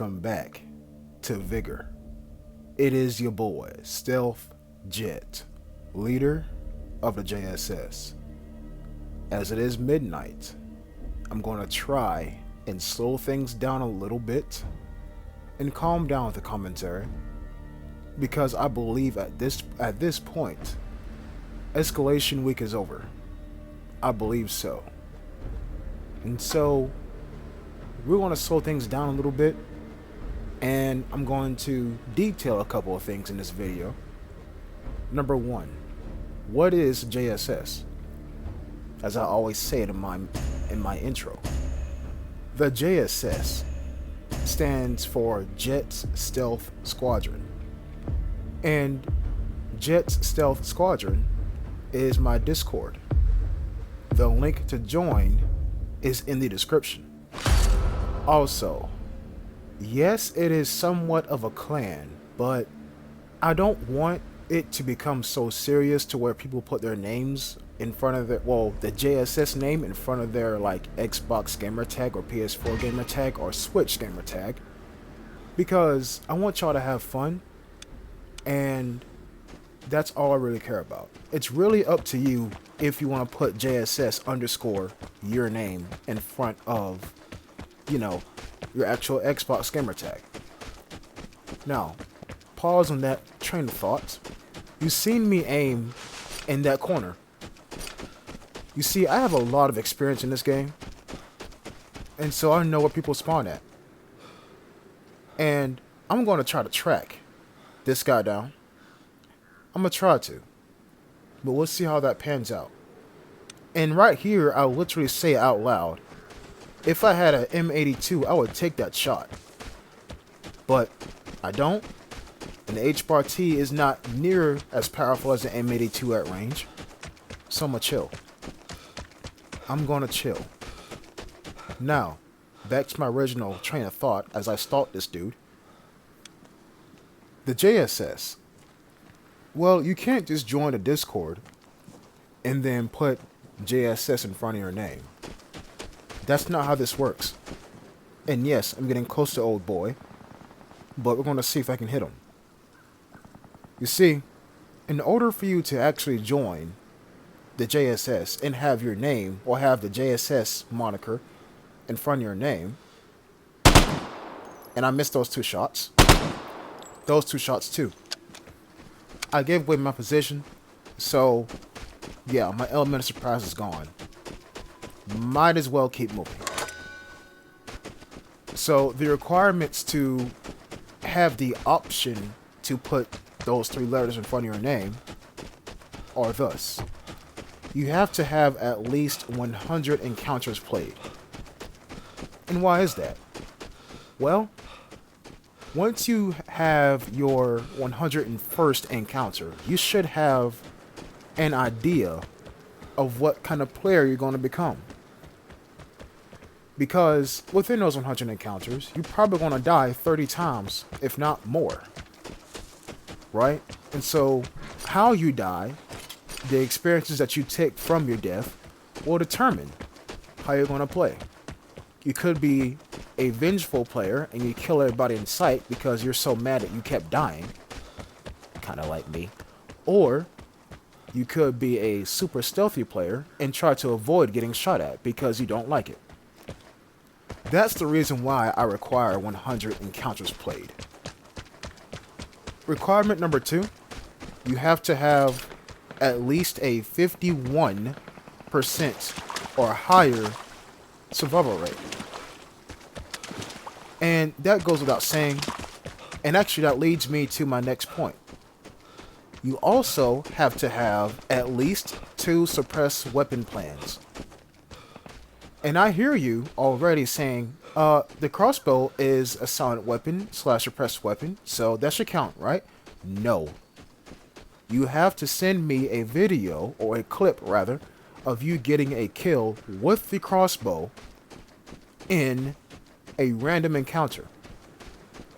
welcome back to Vigor. It is your boy, Stealth Jet, leader of the JSS. As it is midnight, I'm going to try and slow things down a little bit and calm down with the commentary because I believe at this point, escalation week is over. I believe so. And so, we're going to slow things down a little bit, and I'm going to detail a couple of things in this video. Number one, what is JSS? As I always say it in my intro, the JSS stands for Jets Stealth Squadron, and Jets Stealth Squadron is my Discord. The link to join is in the description. Also, yes, it is somewhat of a clan, but I don't want it to become so serious to where people put their names in front of the JSS name in front of their like Xbox gamer tag or PS4 gamer tag or Switch gamer tag, because I want y'all to have fun, and that's all I really care about. It's really up to you if you want to put JSS underscore your name in front of, your actual Xbox gamer tag. Now, pause on that train of thought. You've seen me aim in that corner. You see, I have a lot of experience in this game, and so I know where people spawn at. And I'm going to try to track this guy down. I'm going to try to. But we'll see how that pans out. And right here, I'll literally say out loud, if I had an M82, I would take that shot. But I don't. And the H-Bar-T is not near as powerful as the M82 at range. So I'm going to chill. I'm going to chill. Now, back to my original train of thought as I stalk this dude. The JSS. Well, you can't just join a Discord and then put JSS in front of your name. That's not how this works. And yes, I'm getting close to old boy, but we're going to see if I can hit him. You see, in order for you to actually join the JSS and have your name, or have the JSS moniker in front of your name, and I missed those two shots. Those two shots too. I gave away my position, so yeah, my element of surprise is gone. Might as well keep moving. So the requirements to have the option to put those three letters in front of your name are thus. You have to have at least 100 encounters played. And why is that? Well, once you have your 101st encounter, you should have an idea of what kind of player you're going to become. Because within those 100 encounters, you're probably going to die 30 times, if not more. Right? And so, how you die, the experiences that you take from your death, will determine how you're going to play. You could be a vengeful player and you kill everybody in sight because you're so mad that you kept dying. Kind of like me. Or you could be a super stealthy player and try to avoid getting shot at because you don't like it. That's the reason why I require 100 encounters played. Requirement number 2, you have to have at least a 51% or higher survival rate. And that goes without saying, and actually that leads me to my next point. You also have to have at least 2 suppressed weapon plans. And I hear you already saying, the crossbow is a silent weapon / suppressed weapon, so that should count, right? No. You have to send me a video, or a clip rather, of you getting a kill with the crossbow in a random encounter.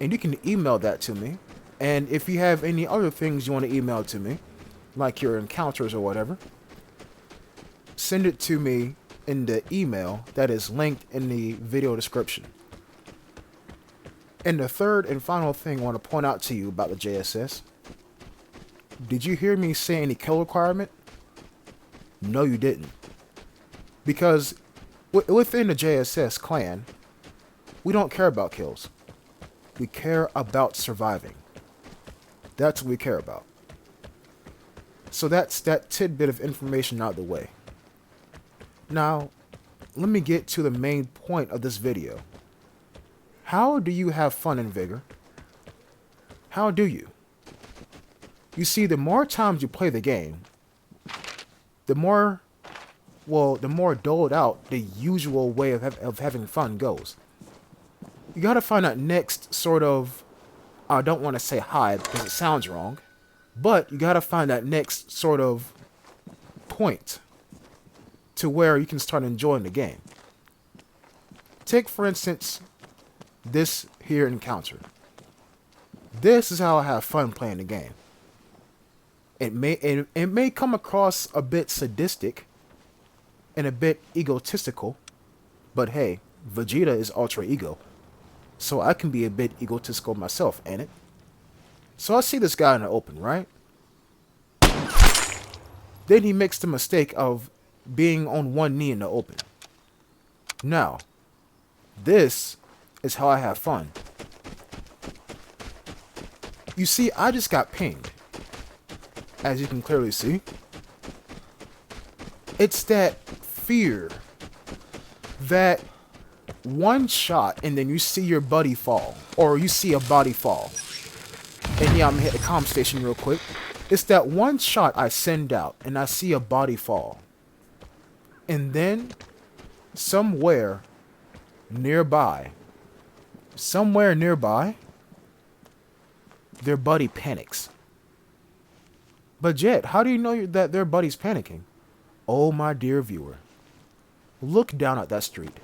And you can email that to me. And if you have any other things you want to email to me, like your encounters or whatever, send it to me in the email that is linked in the video description. And the third and final thing I want to point out to you about the JSS. Did you hear me say any kill requirement? No, you didn't. Because within the JSS clan, we don't care about kills. We care about surviving. That's what we care about. So that's that tidbit of information out of the way. Now, let me get to the main point of this video. How do you have fun in Vigor? How do you? You see, the more times you play the game, the more doled out the usual way of having fun goes. You gotta find that next sort of, I don't want to say high because it sounds wrong, but you gotta find that next sort of point to where you can start enjoying the game. Take, for instance, this here encounter. This is how I have fun playing the game. It may come across a bit sadistic and a bit egotistical, but hey, Vegeta is ultra ego, so I can be a bit egotistical myself, ain't it? So I see this guy in the open, right? Then he makes the mistake of being on one knee in the open. Now, this is how I have fun. You see, I just got pinged. As you can clearly see. It's that fear. That one shot and then you see your buddy fall. Or you see a body fall. And yeah, I'm gonna hit the comm station real quick. It's that one shot I send out and I see a body fall. And then, somewhere nearby, their buddy panics. But Jet, how do you know that their buddy's panicking? Oh, my dear viewer. Look down at that street.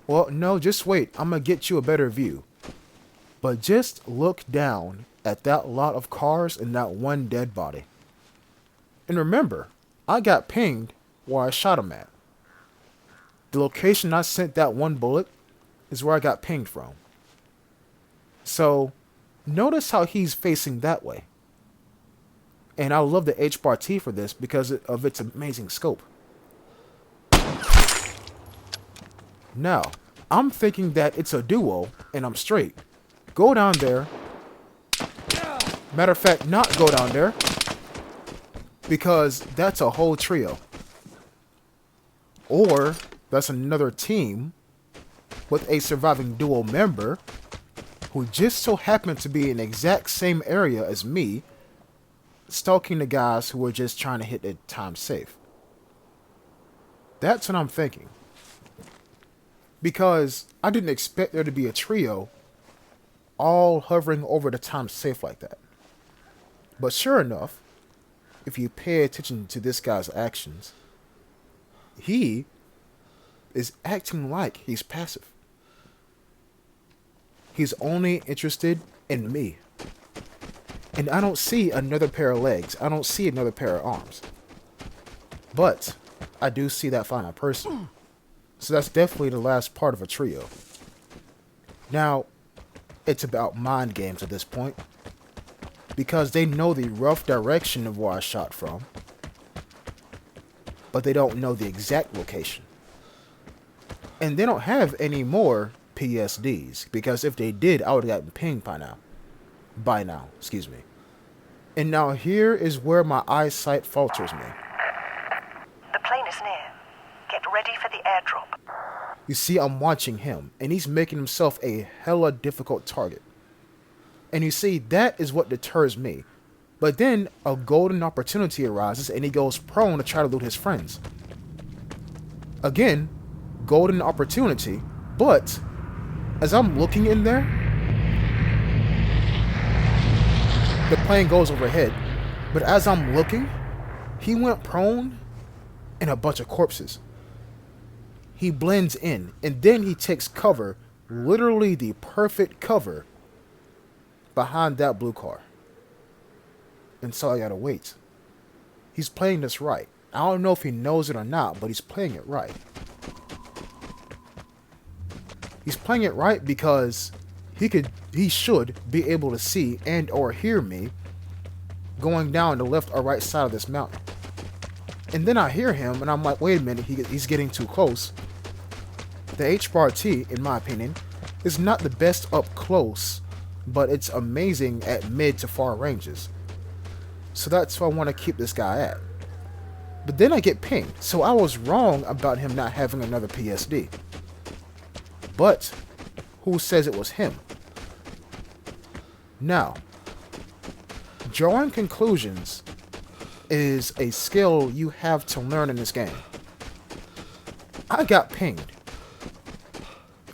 Well, no, just wait. I'm going to get you a better view. But just look down at that lot of cars and that one dead body. And remember, I got pinged where I shot him at. The location I sent that one bullet is where I got pinged from. So, notice how he's facing that way. And I love the H-bar T for this because of its amazing scope. Now, I'm thinking that it's a duo and I'm straight. Go down there. Matter of fact, not go down there. Because that's a whole trio. Or that's another team with a surviving duo member who just so happened to be in the exact same area as me, stalking the guys who were just trying to hit the time safe. That's what I'm thinking. Because I didn't expect there to be a trio all hovering over the time safe like that. But sure enough, if you pay attention to this guy's actions, he is acting like he's passive. He's only interested in me. And I don't see another pair of legs. I don't see another pair of arms. But I do see that final person. So that's definitely the last part of a trio. Now, it's about mind games at this point. Because they know the rough direction of where I shot from. But they don't know the exact location. And they don't have any more PSDs. Because if they did, I would have gotten pinged by now. Excuse me. And now here is where my eyesight falters me. The plane is near. Get ready for the airdrop. You see, I'm watching him, and he's making himself a hella difficult target. And you see, that is what deters me. But then a golden opportunity arises, and he goes prone to try to loot his friends. Again, golden opportunity, but as I'm looking in there, the plane goes overhead, but as I'm looking, he went prone in a bunch of corpses. He blends in, and then he takes cover, literally the perfect cover, behind that blue car. And so I gotta wait. He's playing this right. I don't know if he knows it or not, but he's playing it right. He's playing it right because he should be able to see and or hear me going down the left or right side of this mountain. And then I hear him and I'm like, wait a minute, he's getting too close. The H-Bar T, in my opinion, is not the best up close, but it's amazing at mid to far ranges. So that's where I want to keep this guy at. But then I get pinged, so I was wrong about him not having another PSD. But who says it was him? Now, drawing conclusions is a skill you have to learn in this game. I got pinged.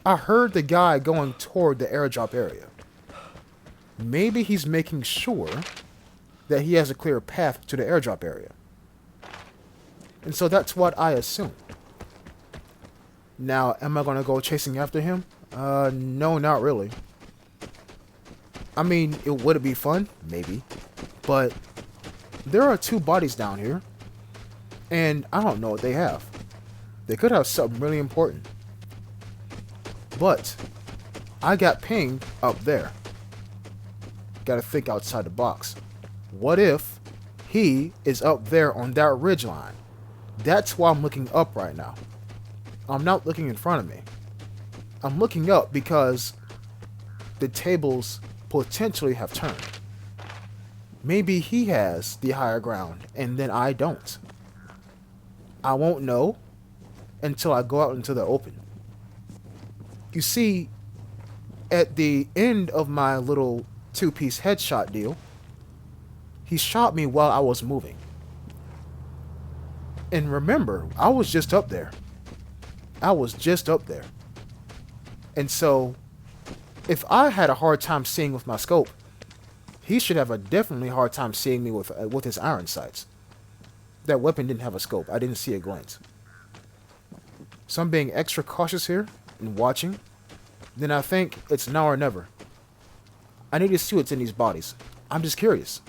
I heard the guy going toward the airdrop area. Maybe he's making sure that he has a clear path to the airdrop area. And so that's what I assume. Now, am I going to go chasing after him? No, not really. I mean, would it be fun? Maybe. But there are 2 bodies down here. And I don't know what they have. They could have something really important. But I got pinged up there. Gotta think outside the box. What if he is up there on that ridge line? That's why I'm looking up right now. I'm not looking in front of me. I'm looking up because the tables potentially have turned. Maybe he has the higher ground and then I don't. I won't know until I go out into the open. You see, at the end of my little 2-piece headshot deal, he shot me while I was moving. And remember, I was just up there. I was just up there. And so, if I had a hard time seeing with my scope, he should have a definitely hard time seeing me with his iron sights. That weapon didn't have a scope. I didn't see a glint. So I'm being extra cautious here and watching. Then I think it's now or never. I need to see what's in these bodies. I'm just curious.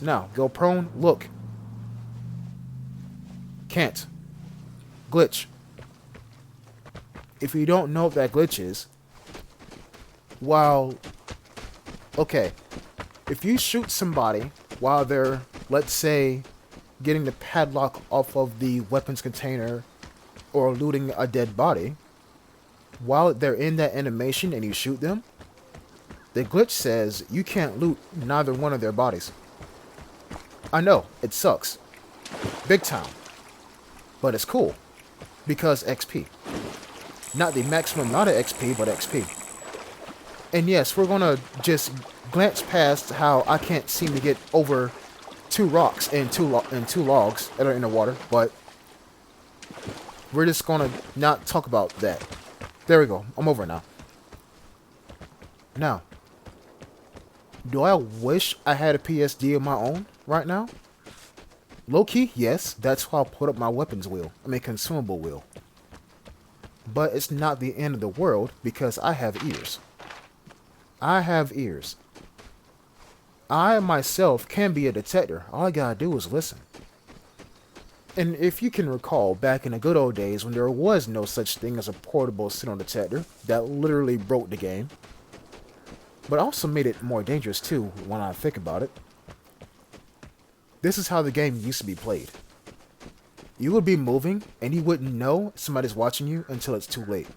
Now, go prone. Look. Can't. Glitch. If you don't know what that glitch is, okay, if you shoot somebody while they're, let's say, getting the padlock off of the weapons container or looting a dead body, while they're in that animation and you shoot them, the glitch says you can't loot neither one of their bodies. I know, it sucks. Big time. But it's cool. Because XP. Not the maximum amount of XP, but XP. And yes, we're gonna just glance past how I can't seem to get over 2 rocks and 2 logs that are in the water, but we're just gonna not talk about that. There we go. I'm over now. Now, do I wish I had a PSD of my own right now? Low-key, yes. That's why I put up my weapons wheel. Consumable wheel. But it's not the end of the world because I have ears. I have ears. I myself can be a detector. All I gotta do is listen. And if you can recall, back in the good old days when there was no such thing as a portable signal detector that literally broke the game, but also made it more dangerous too when I think about it. This is how the game used to be played. You would be moving and you wouldn't know somebody's watching you until it's too late.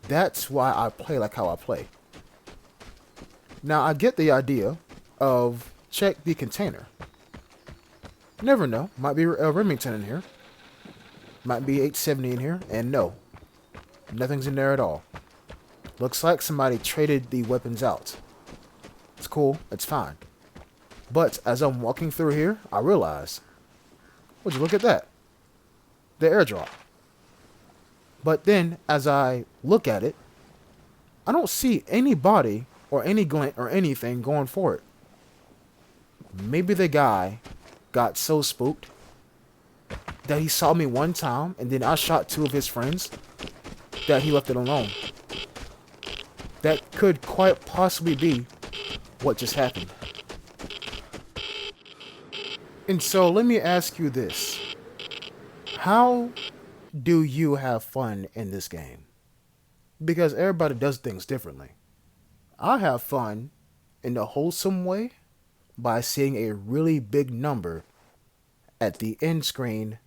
That's why I play like how I play. Now I get the idea of check the container. Never know, might be a Remington in here. Might be 870 in here, and no. Nothing's in there at all. Looks like somebody traded the weapons out. It's cool, it's fine. But as I'm walking through here, I realize, would you look at that? The airdrop. But then, as I look at it, I don't see anybody or any glint or anything going for it. Maybe the guy got so spooked that he saw me one time and then I shot 2 of his friends that he left it alone. That could quite possibly be what just happened. And so let me ask you this. How do you have fun in this game? Because everybody does things differently. I have fun in the wholesome way by seeing a really big number at the end screen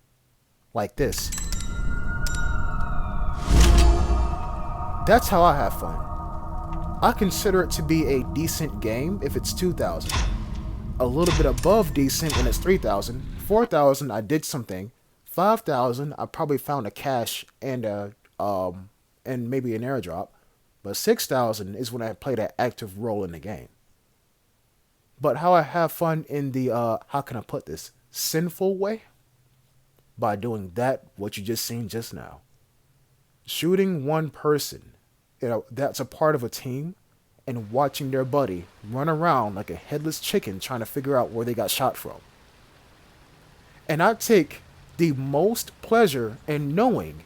like this. That's how I have fun. I consider it to be a decent game if it's 2,000. A little bit above decent when it's 3,000. 4,000 I did something. 5,000 I probably found a cache and maybe an airdrop. But 6,000 is when I played an active role in the game. But how I have fun in the how can I put this, sinful way? By doing that what you just seen just now. Shooting one person, that's a part of a team, and watching their buddy run around like a headless chicken trying to figure out where they got shot from. And I take the most pleasure in knowing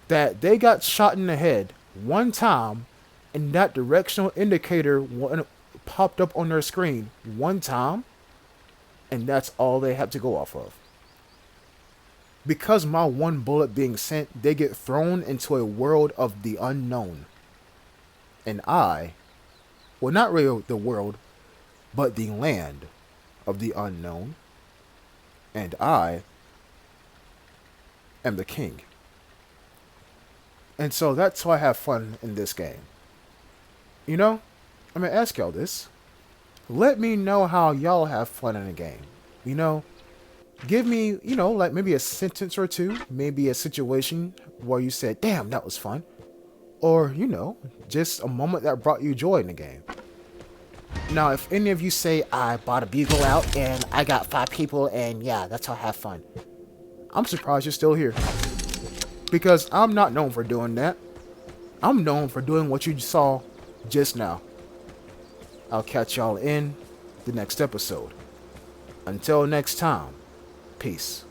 that they got shot in the head one time and that directional indicator popped up on their screen one time, and that's all they have to go off of. Because my one bullet being sent, they get thrown into a world of the unknown. And well, not really the world, but the land of the unknown. And I am the king. And so that's why I have fun in this game. You know, I'm going to ask y'all this. Let me know how y'all have fun in a game. You know, give me, like maybe a sentence or two, maybe a situation where you said, damn, that was fun. Or, just a moment that brought you joy in the game. Now, if any of you say, I bought a Vigor out and I got 5 people and yeah, that's how I have fun, I'm surprised you're still here. Because I'm not known for doing that. I'm known for doing what you saw just now. I'll catch y'all in the next episode. Until next time, peace.